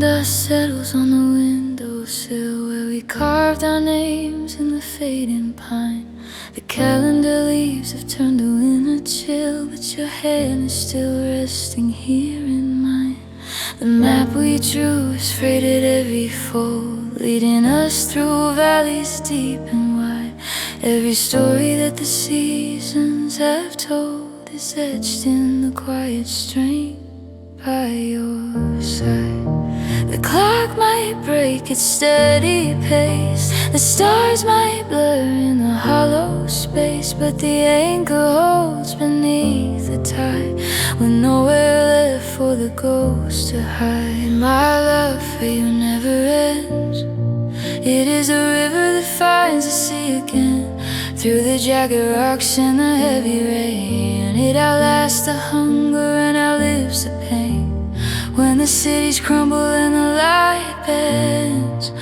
dust settles on the windowsill where we carved our names in the fading pine. The calendar leaves have turned to winter chill, but your hand is still resting here in mine. The map we drew is freighted every fold, leading us through valleys deep and wide. Every story that the seasons have told is etched in the quiet strain by your side. The clock might break its steady pace, the stars might blur in the hollow space, but the anchor holds beneath the tide, with nowhere left for the ghost to hide. My love for you never ends. It is a river that finds the sea again, through the jagged rocks and the heavy rain. It outlasts the hunger and outlives the pain. When the cities crumble and the light bends,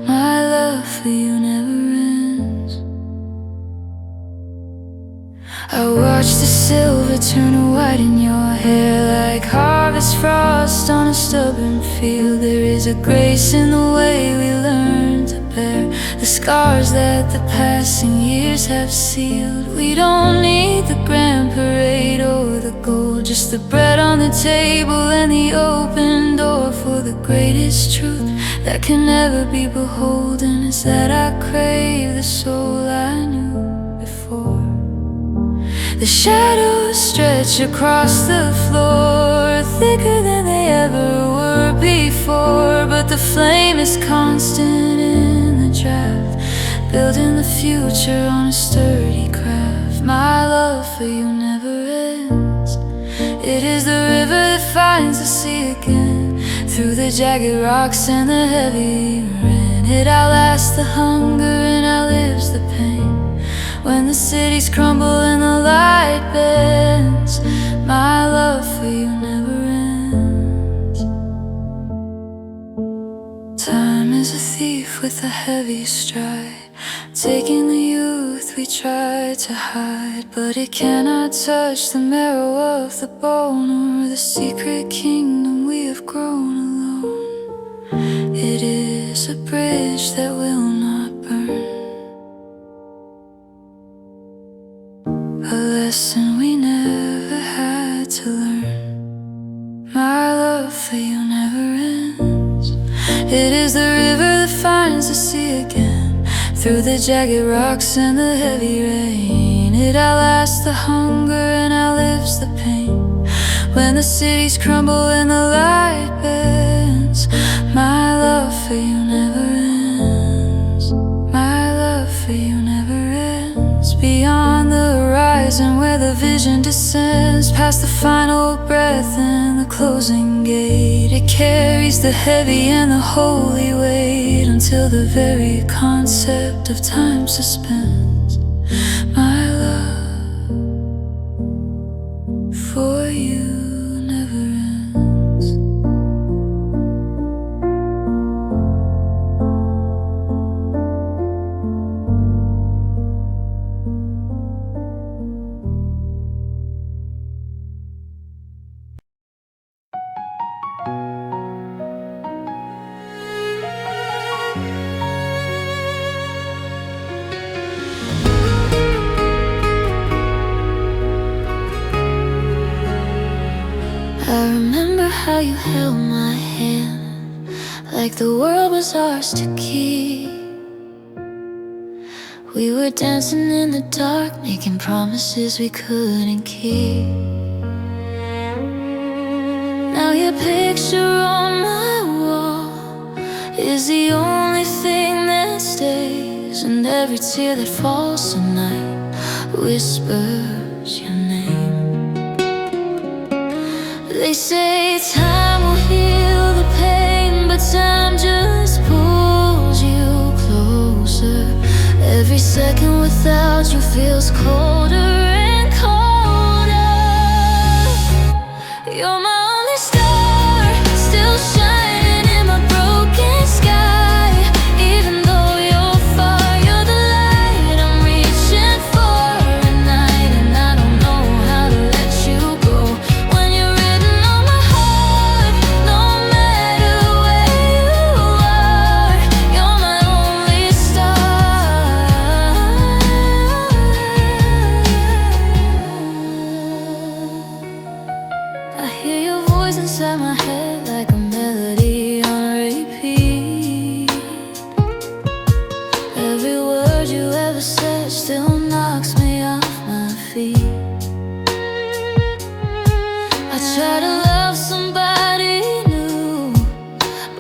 my love for you never ends. I watch the silver turn to white in your hair, like harvest frost on a stubborn field. There is a grace in the way we learn to bear the scars that the passing years have sealed. We don't need the grand parade or the gold, just the bread on the table and the open door. For the greatest truth that can never be beholden is that I crave the soul I knew before. The shadows stretch across the floor, thicker than they ever were before, but the flame is constant in the draft, building the future on a sturdy craft. My love for you never ends. It is the river that finds the sea again, through the jagged rocks and the heavy rain. It outlasts the hunger and outlives the pain. When the cities crumble and the light bends, my love for you never ends. Time is a thief with a heavy stride, taking the youth we try to hide, but it cannot touch the marrow of the bone, or the secret kingdom we have grown alone. It is a bridge that will not burn, a lesson we never had to learn. My love for you never ends. It is the river that finds the sea again, through the jagged rocks and the heavy rain. It outlasts the hunger and outlives the pain. When the cities crumble and the light bends, my love for you never ends. My love for you never ends. Beyond the horizon where the vision descends, past the final breath and the closing gate, it carries the heavy and the holy weight until the very concept of time suspends. My love for you never ends. I remember how you held my hand, like the world was ours to keep. We were dancing in the dark, making promises we couldn't keep. Now your picture on my wall is the only thing that stays, and every tear that falls tonight whispers your name. They say time will heal the pain, but time just pulls you closer. Every second without you feels colder and colder. You're my only star, still shining in my broken sky. Even though you're far, you're the light I'm reaching for at night. And I don't know how to let you go when you're written on my heart, no matter where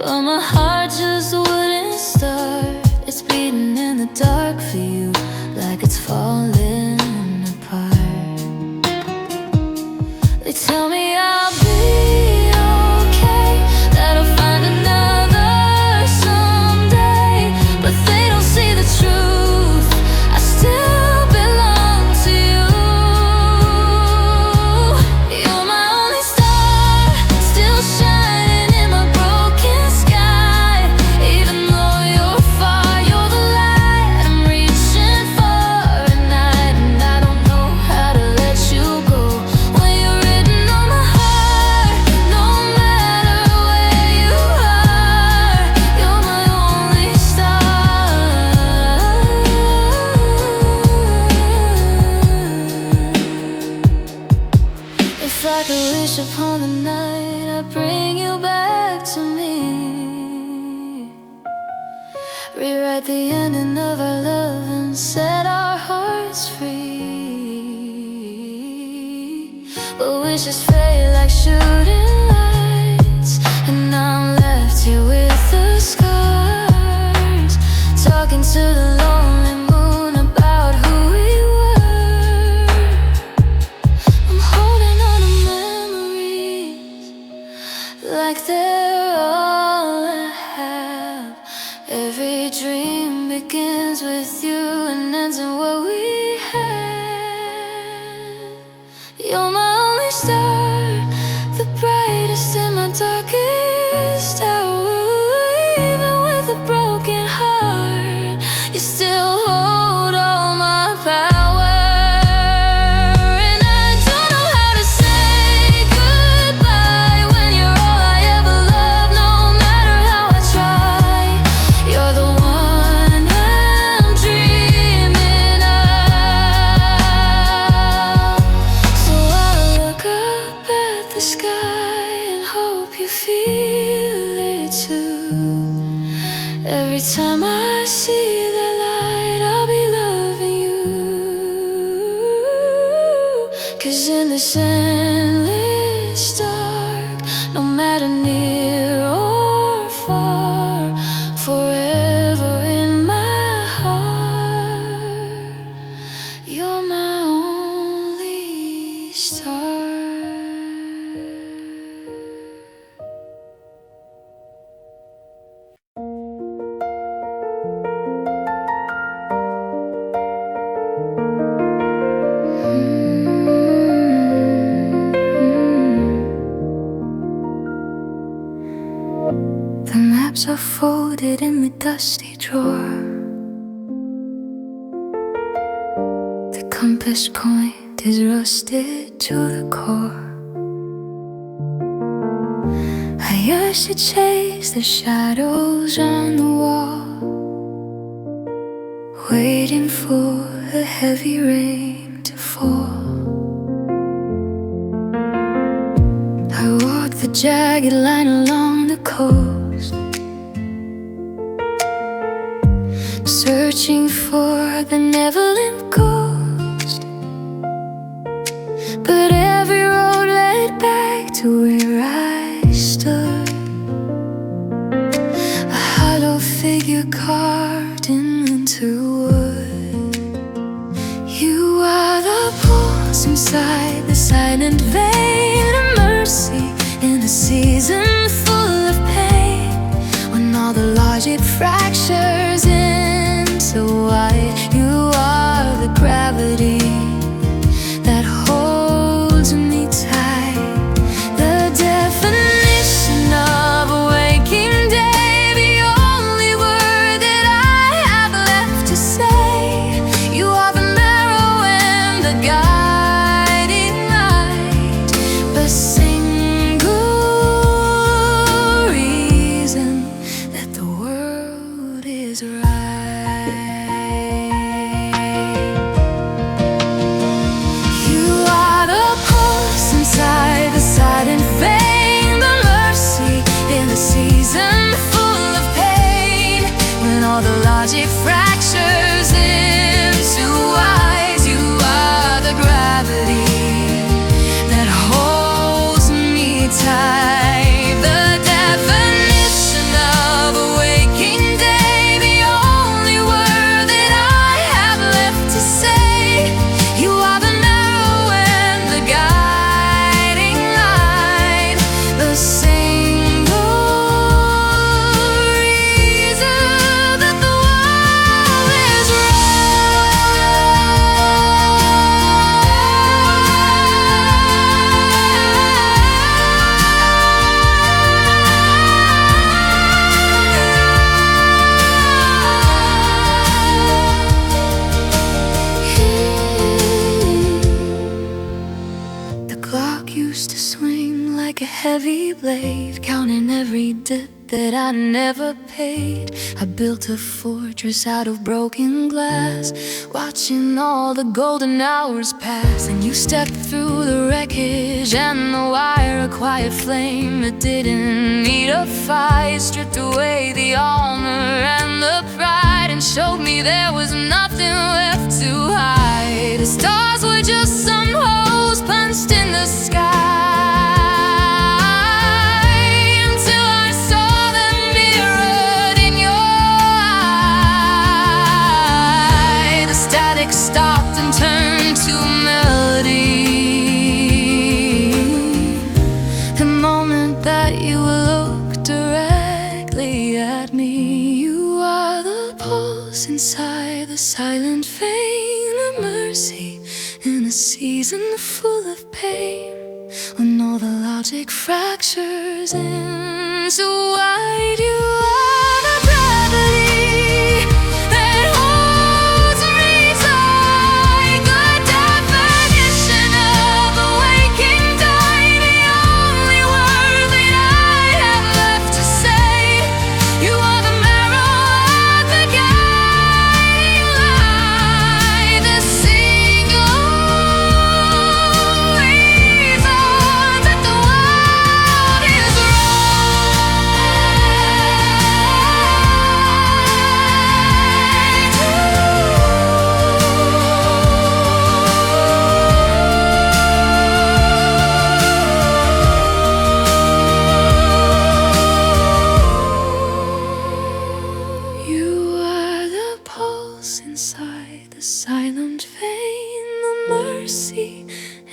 But my heart just wouldn't start. It's beating in the dark for you, like it's falling apart. They tell me I'll be okay, that I'll find another someday, but they don't see the truth. I still belong to you. You're my only star, still shining in my broken sky. Even though you're far, you're the light I'm reaching for at night. And I don't know how to let you go when you're written on my heart. No matter where you are, you're my only star. If I could wish upon the night, I'd bring you back to me. Rewrite the ending of our love and set our hearts free. But wishes fade like shooting lights, and I'm left here with the scars, talking to the lonely moon about who we were. I'm holding on to memories like they're all I have. Every dream begins with you and ends in what we had. You're my only star, the brightest in my darkest hour. Even with a broken heart, you still hold all my power. And I don't know how to say goodbye when you're all I ever loved. No matter how I try, you're the one I'm dreaming of. So I look up at the sky and hope you feel it too. Every time I see the light, I'll be loving you. 'Cause in this endless dark, no matter near or far, forever in my heart, you're my only star. The maps are folded in the dusty drawer. The compass point is rusted to the core. I used to chase the shadows on the wall, waiting for the heavy rain to fall. I walked the jagged line along the coast, searching for the Neverland ghost. But every road led back to where I stood, a hollow figure carved in winter wood. You are the pulse inside the silent vein of mercy in a season full of pain, when all the logic fractures into white. You are the gravity that holds me tight, the definition of a waking day, the only word that I have left to say. You are the marrow and the guiding light, the single reason that the world is right. You are the pulse inside the silent vein, the mercy in a season full of pain, when all the logic fractures into eyes. You are the gravity that holds me tight, the definition every blade, counting every dip that I never paid. I built a fortress out of broken glass, watching all the golden hours pass. And you stepped through the wreckage and the wire, a quiet flame that didn't need a fight, stripped away the armor and the pride, and showed me there was nothing left to hide. The stars were just some holes punched in the sky, stopped and turned to melody. The moment that you looked directly at me, you are the pulse inside the silent vein, the mercy in a season full of pain, when all the logic fractures into white. You are the gravity that holds me tight, the definition of a waking day, the only word that I have left to say. You are the marrow of the guiding light, the single reason that the world is You are the pulse inside the silent vein, the mercy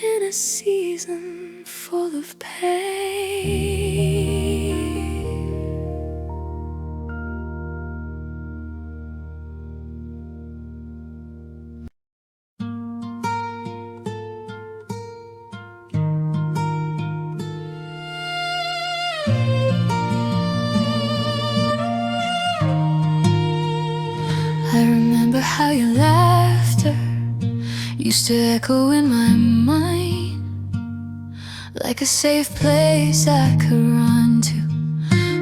in a season full of pain. I remember how your laughter used to echo in my mind, like a safe place I could run to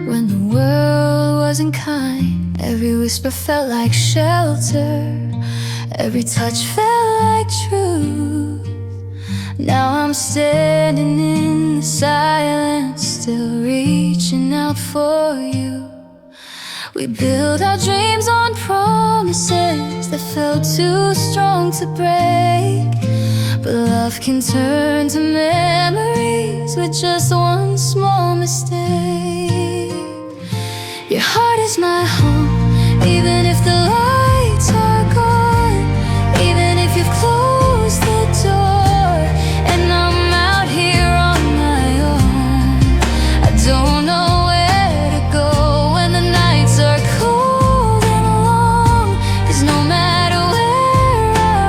when the world wasn't kind. Every whisper felt like shelter, every touch felt like truth. Now I'm standing in the silence, still reaching out for you. We built our dreams on promises that felt too strong to break, but love can turn to memories with just one small mistake. Your heart is my home, even if the lights are gone, even if you've closed the door, and I'm out here on my own. I don't know where to go when the nights are cold and long, 'cause no matter where I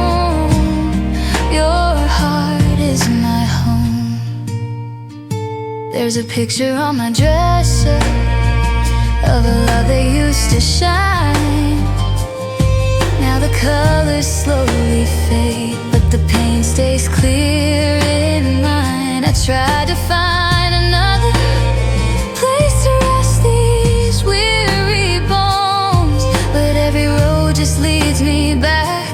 roam, your heart is my home. There's a picture on my dresser of a love that used to shine. Now the colors slowly fade, but the pain stays clear in mine. I tried to find another place to rest these weary bones, but every road just leads me back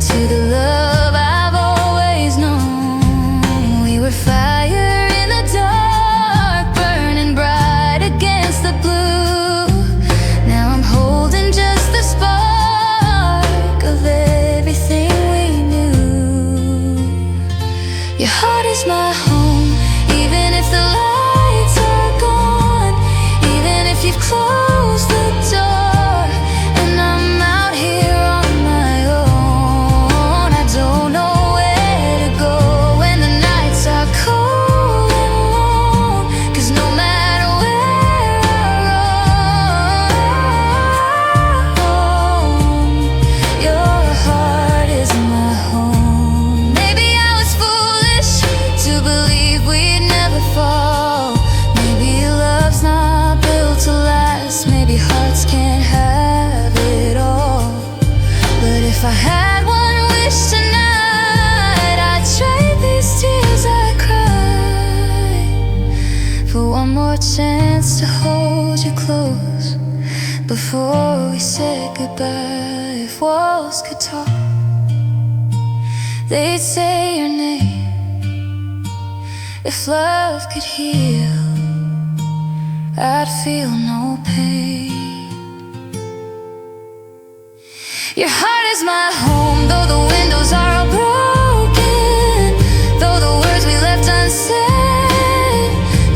to the love I've always known. We were fire in the dark, burning bright against the blue. Now I'm holding just the spark of everything we knew. Your heart is my home, even if the One more chance to hold you close before we said goodbye. If walls could talk, they'd say your name. If love could heal, I'd feel no pain. Your heart is my home, though the windows are all broken, though the words we left unsaid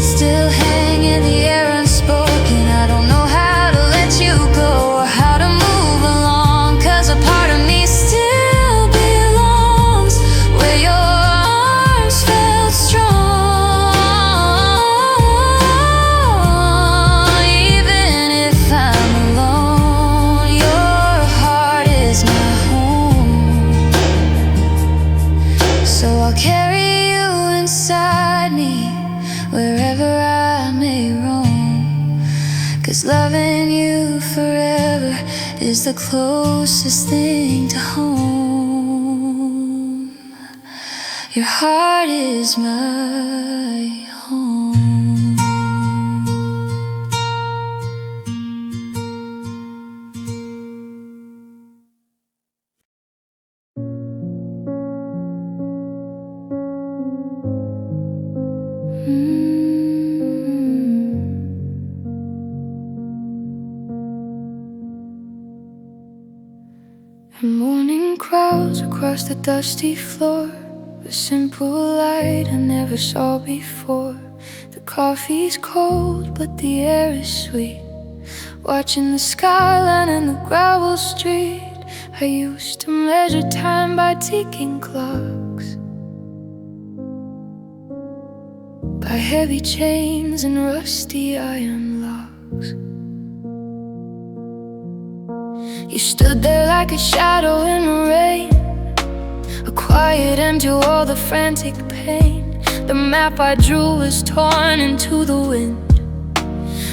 still hang in the air unspoken. I don't know how to let you go or how to move along, 'cause a part of me still belongs where your arms felt strong. Even if I'm alone, your heart is my home. So I'll carry you inside me wherever I may roam, 'cause loving you forever is the closest thing to home. Your heart is my home. The morning crowds across the dusty floor, the simple light I never saw before. The coffee's cold, but the air is sweet. Watching the skyline and the gravel street. I used to measure time by ticking clocks, by heavy chains and rusty iron locks. You stood there like a shadow in the rain, a quiet end to all the frantic pain. The map I drew was torn into the wind.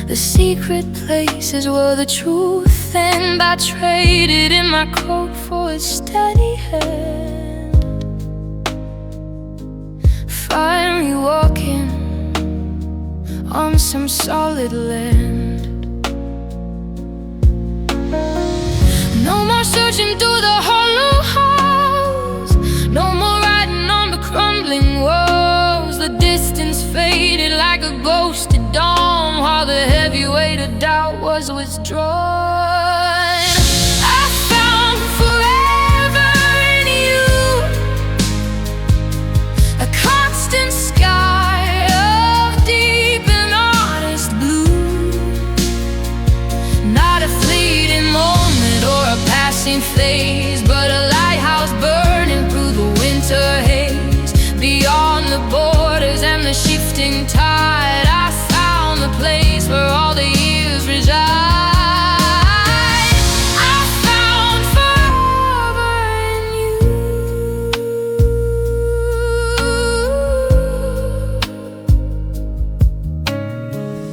The secret places were the truth, and I traded in my coat for a steady hand. Finally walking on some solid land. No more searching through the hollow halls, no more riding on the crumbling walls. The distance faded like a ghost at dawn, while the heavy weight of doubt was withdrawn. I found forever in you, a constant sky of deep and honest blue. Not a fleeting moment or a passing phase, but a lighthouse burning through the winter haze. Beyond the borders and the shifting tide, I found the place where all the years reside. I found forever in you.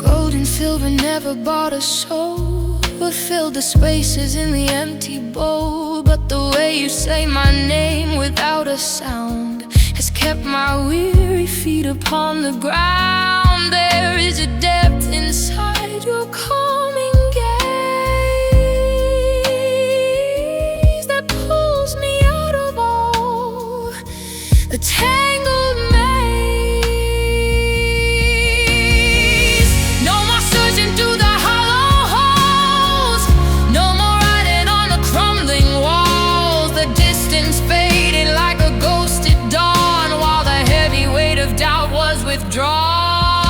Gold and silver never bought a soul, but filled the spaces in the empty bowl. But the way you say my name without a sound has kept my weary feet upon the ground. There is a depth inside your calming gaze that pulls me out of all the tangled maze. No more searching through the hollow halls, no more riding on the crumbling walls. The distance faded like a ghost at dawn, while the heavy weight of doubt was withdrawn.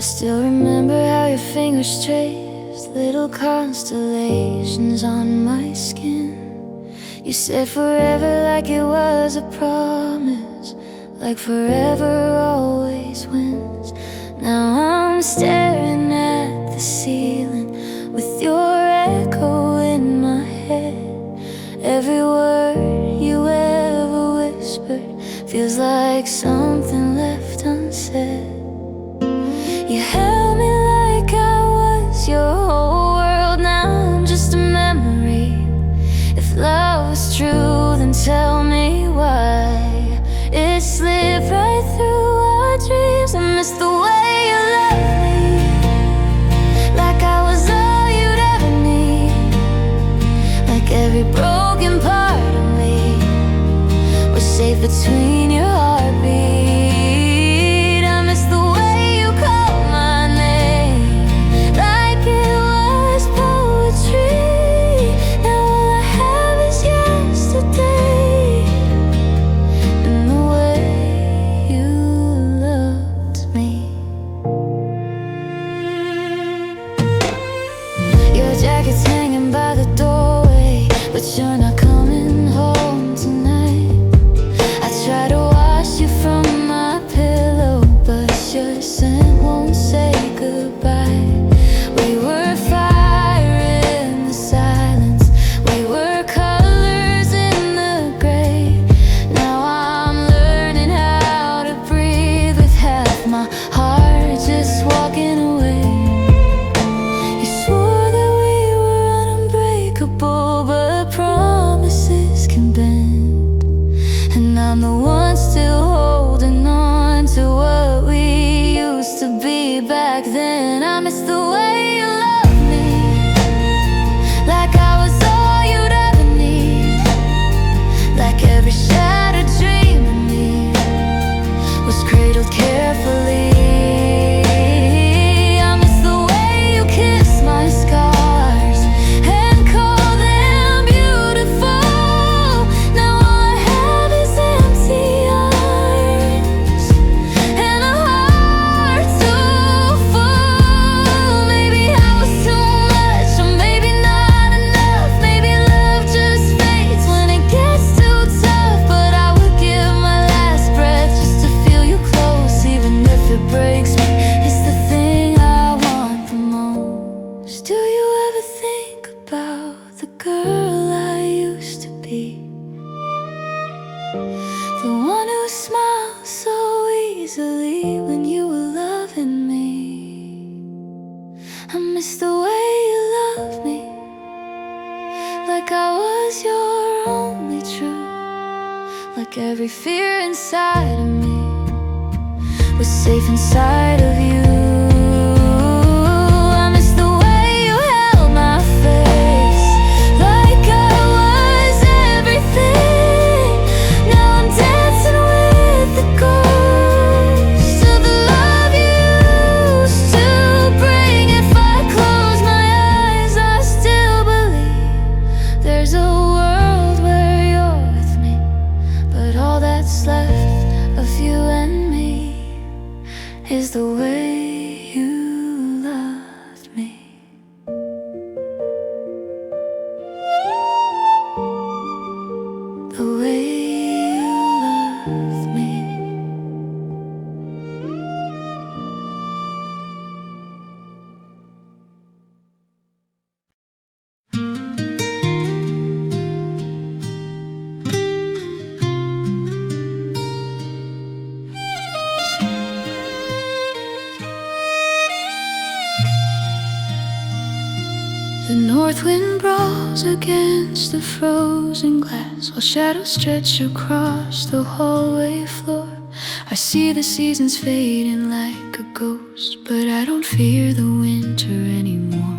I still remember how your fingers traced little constellations on my skin. You said forever like it was a promise, like forever always wins. Now I'm staring at the ceiling with your echo in my head. Every word you ever whispered feels like something left unsaid. You held me like I was your whole world. Now I'm just a memory. If love was true, then tell me why it slipped right through our dreams. I miss the way you loved me, like I was all you'd ever need. Like every broken part of me was safe between your heartbeats. Jacket's hanging by the doorway, but you're not coming home tonight. I try to wash you from my pillow, but your scent won't say goodbye. We were fire in the silence, we were colors in the gray. Now I'm learning how to breathe with half my heart just walking away. But promises can bend, and I'm the one still holding on to what we used to be back then. I miss the way you loved me, like I was all you'd ever need. Like every shattered dream in me was cradled carefully. I miss the way you kissed my scars and called them beautiful. Now all I have is empty arms and a heart too full. Maybe I was too much, or maybe not enough. Maybe love just fades when it gets too tough. But I would give my last breath just to feel you close, even if it breaks me. It's the thing I want the most. Do you ever think about the girl I used to be? The one who smiled so easily when you were loving me. I miss the way you loved me, like I was your only truth. Like every fear inside of me was safe inside of you. I miss the way you held my face, like I was everything. Now I'm dancing with the ghosts of the love you used to bring. If I close my eyes, I still believe there's a world where you're with me. But all that's left of you and me is the way you loved me. The way you loved me. The north wind brawls against the frozen glass, while shadows stretch across the hallway floor. I see the seasons fading like a ghost, but I don't fear the winter anymore.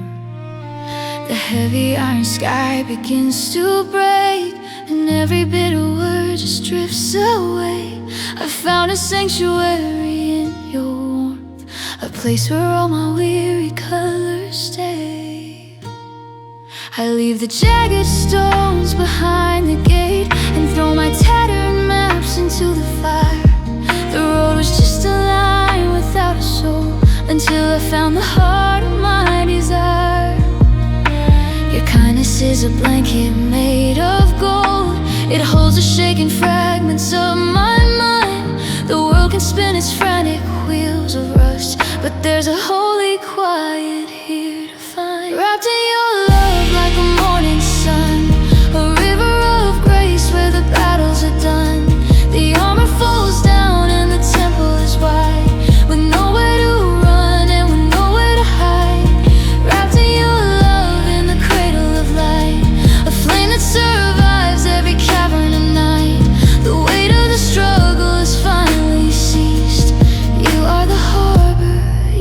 The heavy iron sky begins to break, and every bitter word just drifts away. I found a sanctuary in your warmth, a place where all my weary colors stay. I leave the jagged stones behind the gate and throw my tattered maps into the fire. The road was just a line without a soul until found the heart of my desire. Your kindness is a blanket made of gold. It holds the shaking fragments of my mind. The world can spin its frantic wheels of rust, but there's a holy quiet here to find. Wrapped in your love like a morning sun, a river of grace where the battles are done. The armor falls down and the temple is wide, with nowhere to run and with nowhere to hide. Wrapped in your love in the cradle of light, a flame that survives every cavern of night. The weight of the struggle has finally ceased. You are the harbor,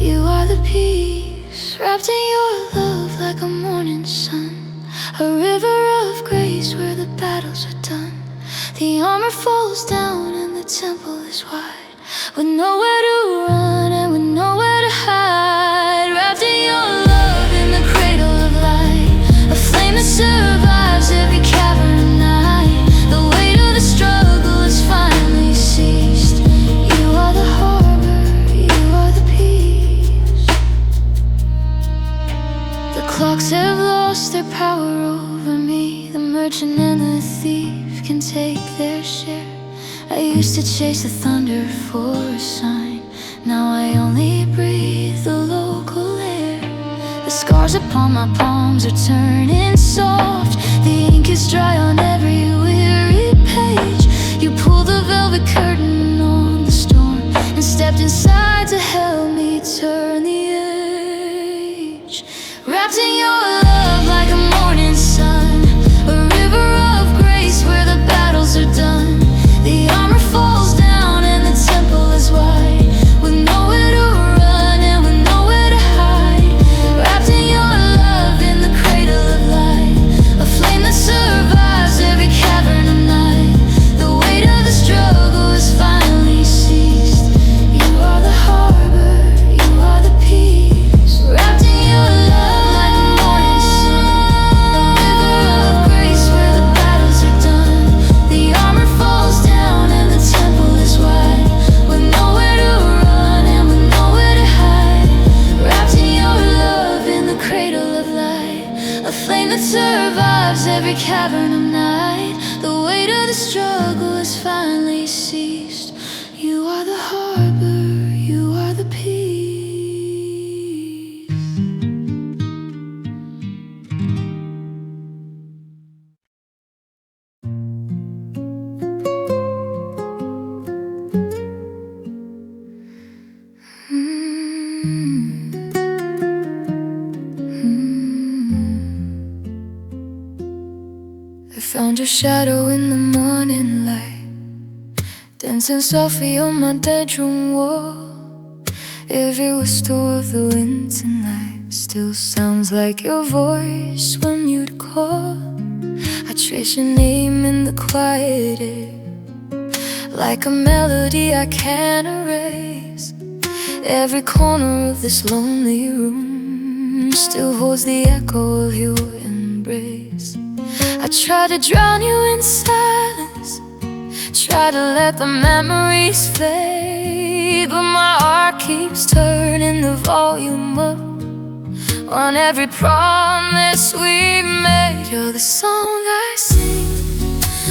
you are the peace. Wrapped in your love like a morning sun, a river of grace where the battles are done. The armor falls down and the temple is wide, with nowhere to run and with nowhere to hide. Wrapped in your love in the cradle of light, a flame that survives every cavern of night. The weight of the struggle has finally ceased. You are the harbor, you are the peace. The clocks have lost their power over me. The merchant and the thief can take their share. I used to chase the thunder for a sign, now I only breathe the local air. The scars upon my palms are turning soft. The ink is dry on every weary page. You pulled the velvet curtain on the storm and stepped inside to help me turn the age. Wrapped in your love like a morning sun, a river of grace where the battles are done. The armor falls down and the temple is wide, with nowhere to run and with nowhere to hide. Wrapped in your love in the cradle of light, a flame that survives every cavern of night. The weight of the struggle has finally ceased. You are the harbor, you are the peace. Wrapped in your love like a morning sun, a river of grace where the battles are done. The armor falls down and the temple is wide, with nowhere to run and with nowhere to hide. Wrapped in your love in the cradle of light, a flame that survives every cavern of night. The weight of the struggle has finally ceased. You are the harbor, you are the peace. I found your shadow in the morning light, dancing softly on my bedroom wall. Every whistle of the wind tonight still sounds like your voice when you'd call. I trace your name in the quiet air, like a melody I can't erase. Every corner of this lonely room still holds the echo of your embrace. I try to drown you in silence, try to let the memories fade, but my heart keeps turning the volume up on every promise we made. You're the song I sing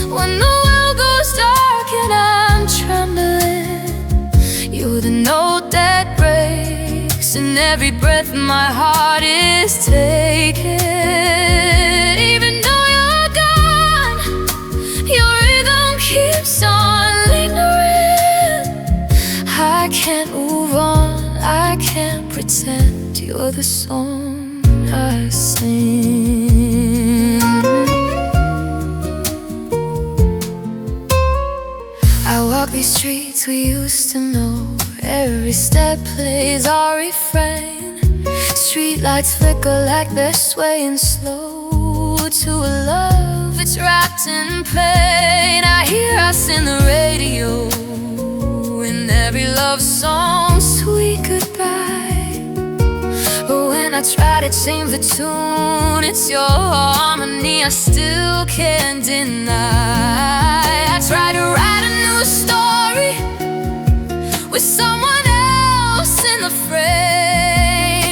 when the world goes dark and I'm trembling. You're the note that breaks in every breath my heart is taking. Even though you're gone, your rhythm keeps on lingering. I can't move on, I can't pretend. You're the song I sing. I walk these streets we used to know, every step plays our refrain. Streetlights flicker like they're swaying slow to a love it's wrapped in pain. I hear us in the radio, in every love song, sweet goodbye. But when I try to change the tune, it's your harmony I still can't deny. I try to write a new story with someone else in the frame,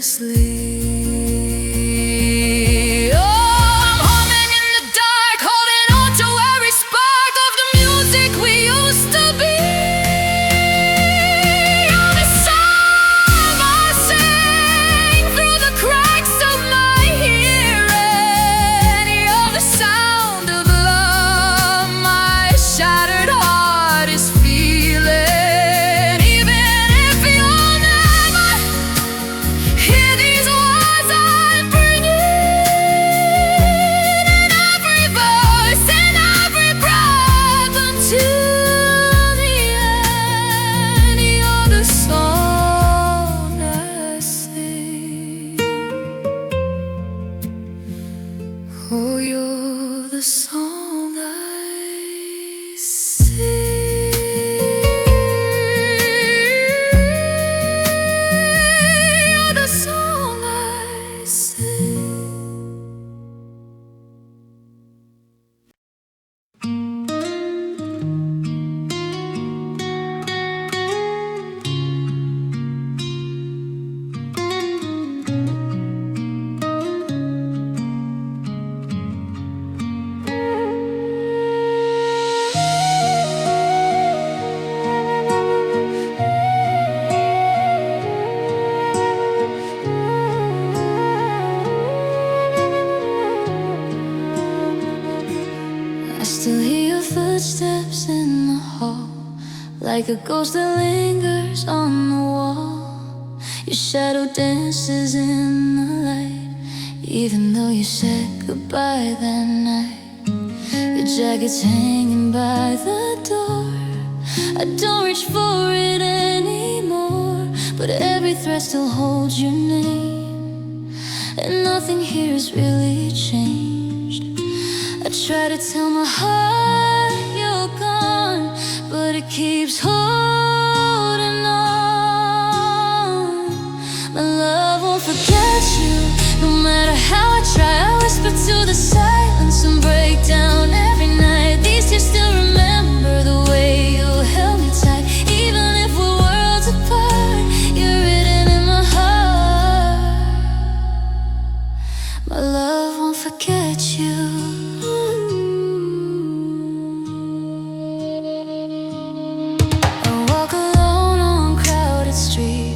endlessly. Oh, I'm humming in the dark, holding on to every spark of the music we used to be. You're the song I sing through the cracks of my hearing. You're the sound of love my shattered heart is feeling. Even if you'll never hear these words I'm bringing, in every voice, in every breath, until the end, you're the song I sing. Oh, you're the song I sing. You're the song I sing. I still hear your footsteps in the hall, like a ghost that lingers on the wall. Your shadow dances in the light, even though you said goodbye that night. Your jacket's hanging by the door. I don't reach for it anymore, but every thread still holds your name, and nothing here has really changed. I try to tell my heart you're gone, but it keeps holding on. My love won't forget you, no matter how I try. I whisper to the silence and break down every night. These tears still remember the way you held me tight. Even if we're worlds apart, you're written in my heart. My love won't forget you.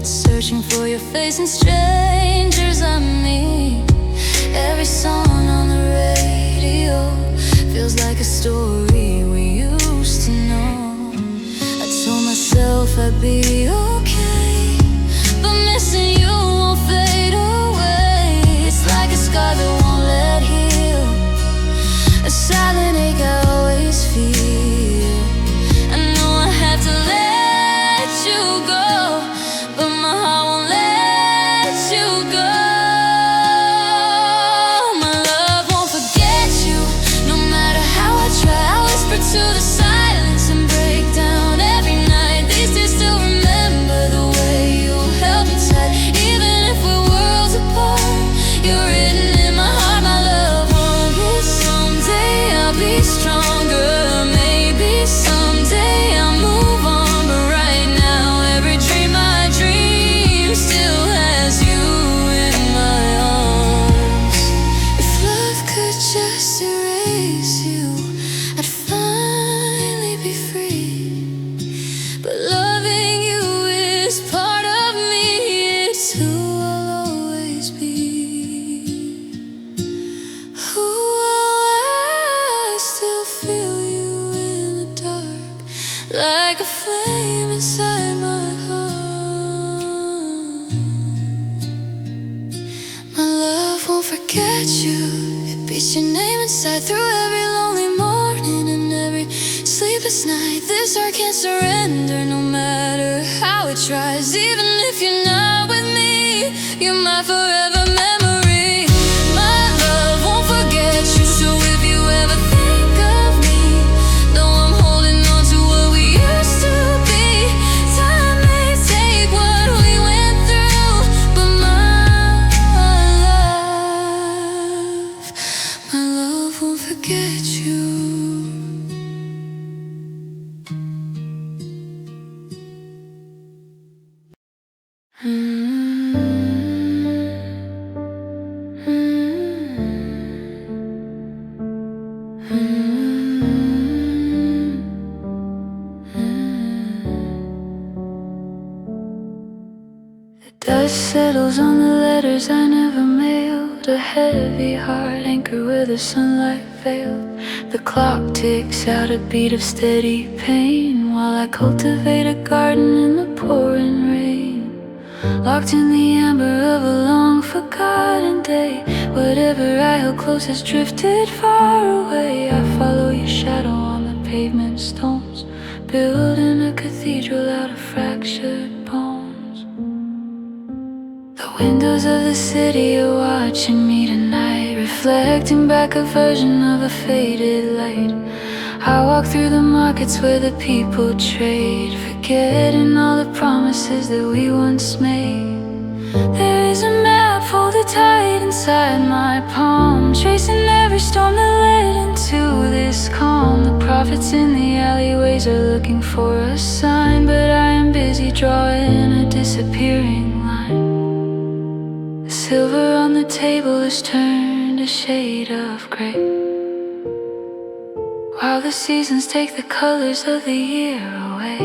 Searching for your face in strangers I meet. Every song on the radio feels like a story we used to know. I told myself I'd be okay, but missing you won't fade away. It's like a scar that won't let heal, a silent ache I always feel. I know I have to let you go, but my heart won't let you go. My love won't forget you, no matter how I try. I whisper to the silence and break down every night. These days still remember the way you held me tight. Even if we're worlds apart, you're written in my heart. My love won't be someday I'll be stronger. Maybe someday I'll move on, but right now every dream I dream still has you in my arms. If love could just erase you, I'd finally be free. But loving you is part of me, it's who I'll always be. Who I still feel you in the dark, like a flame inside my heart. My love won't forget you, it beats your name inside through every lonely morning and every sleepless night. This heart can't surrender, no matter how it tries. Even if you're not with me, you're my forever memory. My love won't forget you, so if you ever think of me, though I'm holding on to what we used to be. Time may take what we went through, but my love won't forget you. Dust settles on the letters I never mailed. A heavy heart anchor where the sunlight failed. The clock ticks out a beat of steady pain, while I cultivate a garden in the pouring rain. Locked in the amber of a long forgotten day. Whatever I held close has drifted far away. I follow your shadow on the pavement stones, building a cathedral out of fractured bones. The windows of the city are watching me tonight, reflecting back a version of a faded light. I walk through the markets where the people trade, forgetting all the promises that we once made. There is a map folded tight inside my palm, tracing every storm that led into this calm. The prophets in the alleyways are looking for a sign, but I am busy drawing a disappearing line. The silver on the table has turned a shade of gray, while the seasons take the colors of the year away.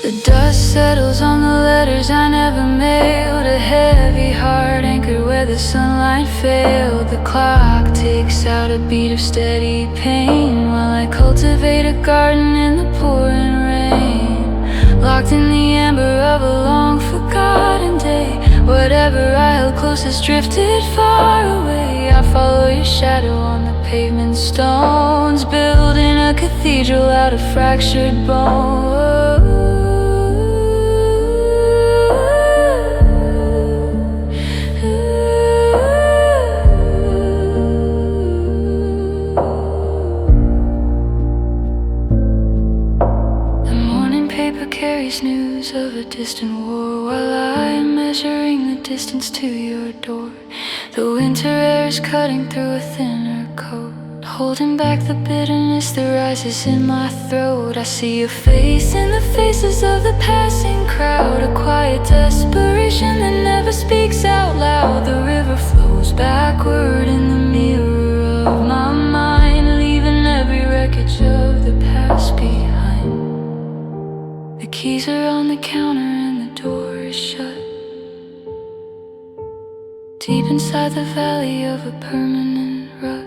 The dust settles on the letters I never mailed. A heavy heart anchor where the sunlight failed. The clock ticks out a beat of steady pain, while I cultivate a garden in the pouring rain. Locked in the amber of a long forgotten day. Whatever I held close has drifted far away. I follow your shadow on the pavement stones, building a cathedral out of fractured bones. Carries news of a distant war, while I am measuring the distance to your door. The winter air is cutting through a thinner coat, holding back the bitterness that rises in my throat. I see your face in the faces of the passing crowd, a quiet desperation that never speaks out loud. The river flows backward in the mirror of my mind, leaving every wreckage of the past behind. The keys are on the counter and the door is shut, deep inside the valley of a permanent rut.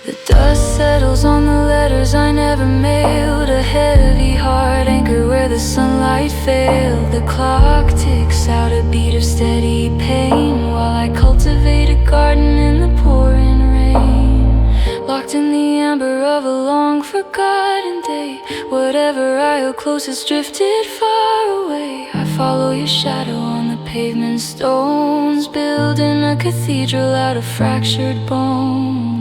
The dust settles on the letters I never mailed. A heavy heart anchor where the sunlight failed. The clock ticks out a beat of steady pain, while I cultivate a garden in the pouring rain. Locked in the amber of a long forgotten day. Whatever I held close has drifted far away. I follow your shadow on the pavement stones, building a cathedral out of fractured bones.